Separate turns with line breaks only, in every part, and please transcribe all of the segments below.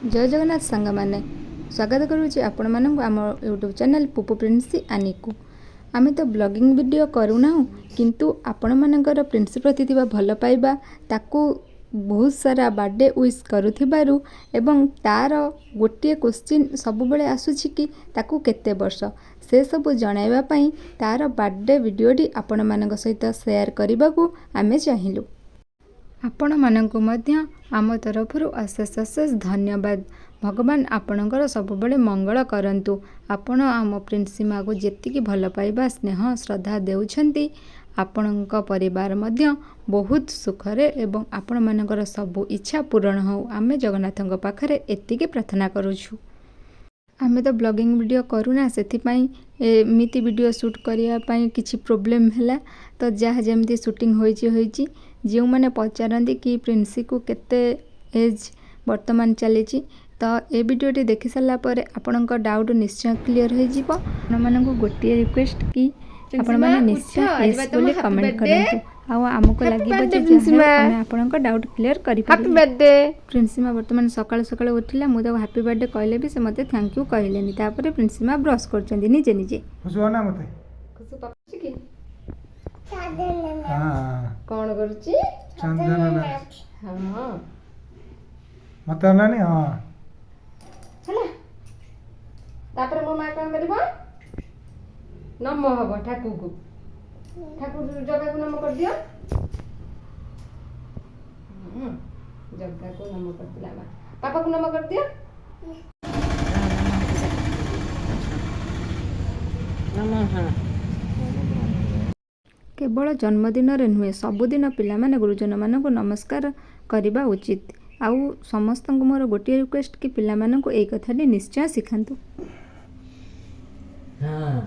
जय जगन्नाथ सांग मैंने स्वागत करुँच आपण मानक आम यूट्यूब चैनल पुपु प्रिंसी आनी को आम तो ब्लॉगिंग वीडियो करूना किंतु आपण मानकर प्रिंसी प्रति भल पाइबा ताकू बहुत सारा बर्थडे विश करुथिबारु एवं तार गोटे क्वेश्चन सब बेले आसुछि कि ताकू केते वर्ष से सब जणाइबा पई तार बर्थडे वीडियोटी आपण मानक सहित शेयर करने को आमे चाहिलु। आपण मानक मध्य आम तरफरु अशेष अशेष धन्यवाद। भगवान आपणकर सबुबले मंगल करंतु। आपण आम प्रिंसीमा को जेतिकी भल पाइबा स्नेह श्रद्धा देउछंती आपणक परिवार मध्य बहुत सुखरे एवं आपण मानकर सबु इच्छा पूर्ण हो आमे जगन्नाथଙ୍କ पाखरे एतिकी प्रार्थना करूछु। आमे तो ब्लॉगिंग वीडियो करूना सेथिपाई एमिति वीडियो शूट करिया पाई किछि प्रॉब्लम हैला तो जहाँ जमती शूटिंग होईची जो मैंने पचारती कि प्रिंसी को केते एज वर्तमान चली तो ए वीडियोटी देखि सारा पर आपण डाउट निश्चय क्लियर हो जिवो। आपण मानक गोटे रिक्वेस्ट कि आपण माने निश्चय एस बोले कमेंट करंतु आउ आमको लागिबो जे आमे आपनका डाउट क्लियर करि पाबो। हैप्पी बर्थडे प्रिंसीमा वर्तमान सकाळ सकाळ उठिला मु तो हैप्पी बर्थडे कहले भी से मते थैंक यू कहलेनी तापर प्रिंसीमा ब्रश करचंदी निजे निजे
खुशो ना मते
खुशो पापा की
हां
कोन करूची
चंदन ना
हां
मते नानी हां
चला तापर मो मा काम करबो नम हबो ठाकुर को ठाकुर जगह को नम कर दियो जगह को नम कर दिला पापा को नम कर दियो नमः। केवल जन्मदिन रे नुहे सबुदिन पिला माने गुरुजन मानक नमस्कार करबा उचित। आउ समस्त मोर गोटे रिक्वेस्ट कि पिला मानक एई कथाटी निश्चय सिखांतु। हां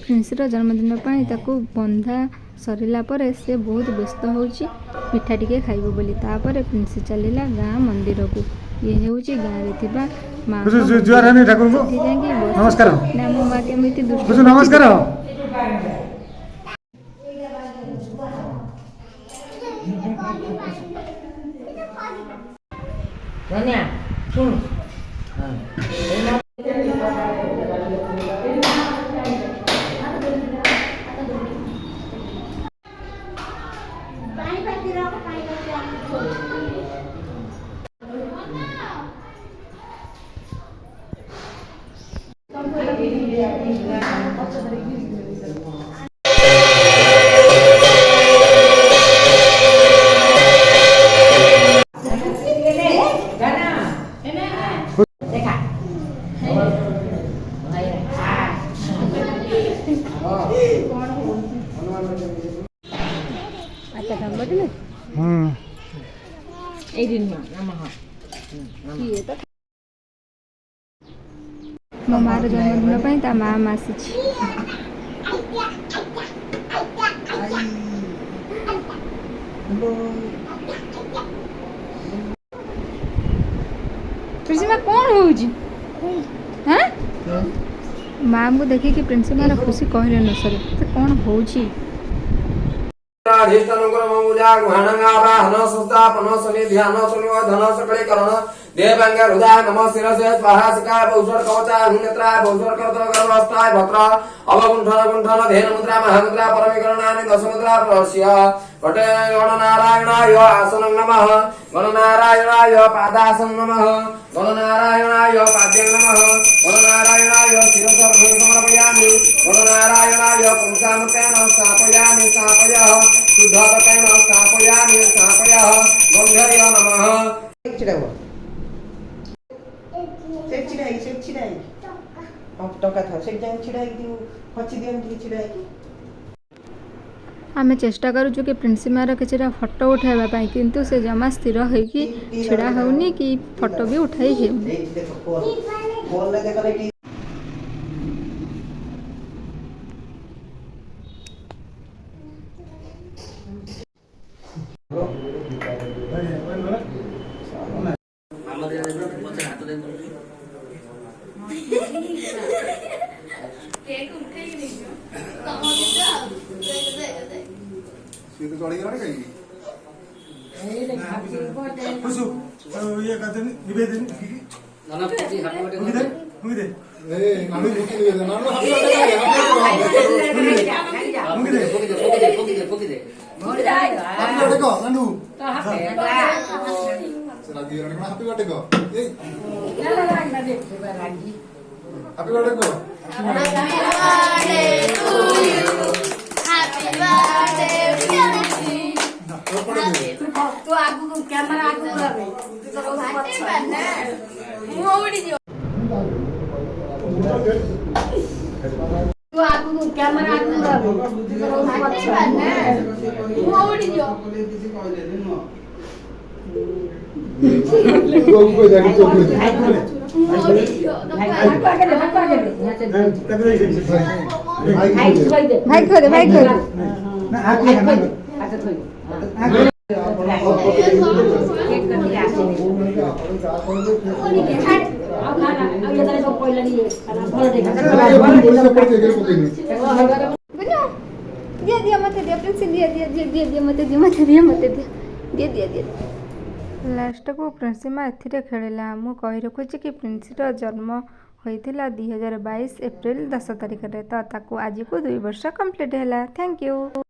प्रिंसीर जन्मदिन पाई ताकू बंधा सरिला परे से बहुत व्यस्त होउची मिठा टिके खाइबो बोली तापर प्रिंसी चलिला गाँ मंदिर को ये हेउची गाँ रे थिबा मां
जुआर हनी ठाकुर को नमस्कार
ना मो मा केमिति दुष्ट
नमस्कार
धन्या सुन
मो मार जन्मदिन पाई ता माँ आसी प्रिंसीमा कौन होउजी हां माँ को देखी कि प्रिंसीमा खुशी कहले न सरे से कौन होउजी
अधिष्ठानकर ममुजा घाणंगा बाहन सुस्तापन सनि ध्यान सुनो धन सकले करण देवांग हृदय नमः शिरसे स्वाहा शिखा बहुसर कवचा हुनेत्रा बहुसर करत गर्भस्थाय भद्र अवगुंठन गुंठन धेन मुद्रा महामुद्रा परमीकरणानि दश मुद्रा प्रस्य पटे गणनारायणाय आसनं नमः गणनारायणाय पादासनं नमः गणनारायणाय पाद्यं नमः गणनारायणाय शिरसर्भं समर्पयामि गणनारायणाय पुंसामृतेन स्थापयामि स्थापयः शुद्धवतेन स्थापयामि स्थापयः गन्धर्य नमः।
आमे चेष्टा करूँ कि प्रिंसीमार किसी फोटो उठाइबा किंतु से जमा स्थिर होइकी छिड़ा होउनी कि फोटो भी उठाई हेउनी।
हाथ
ସିଏ ତ ଚଳିଗଲାଣି କାହିଁକି?
ଖୁସୁ ଇଏ କରିଦେନି ନିବେଦିନି ମୁଗିଦେ
ଏ ନାନୁ ମୁଠି ଦେବେ ନାନୁ ହାପି ବାର୍ଥଡେ କହ ନାନୁ ସେ ରାଜି ଗଲାଣି କଣ ହାପି ବାର୍ଥଡେ କହ ଏ ହାପି ବାର୍ଥଡେ କହ
ତୁ ଆଗକୁ କ୍ୟାମେରା ଆଗକୁ ରହେ ମୁଁ ଉଡ଼ିଯିବ ତୁ ଆଗକୁ କ୍ୟାମେରା ଆଗକୁ ରହେ ମୁଁ ଉଡ଼ିଯିବ
ତୁ କହି ଦେ ତୁ କହି ଦେ
ଭାଇ ଖୋଦେ ଭାଇ ଖୋଦେ
ନା ଆକି ନା
ଦିଅ ଦିଅ ମତେ ଦିଅ ପ୍ରିନ୍ସି ଦିଅ ଦିଅ ଦିଅ ଦିଅ ଦିଅ ମତେ ଦିଅ ମତେ ଦିଅ ମତେ ଦିଅ ଦିଅ ଦିଅ ଦିଅ ଲାଷ୍ଟକୁ ପ୍ରିନ୍ସି ମା ଏଥିରେ ଖେଳିଲା। ମୁଁ କହି ରଖୁଛି କି ପ୍ରିନ୍ସିର ଜନ୍ମ ହୋଇଥିଲା 2022 ଏପ୍ରିଲ 10 ତାରିଖରେ, ତ ତାକୁ ଆଜିକୁ 2 ବର୍ଷ କମ୍ପ୍ଲିଟ୍ ହେଲା। Thank you.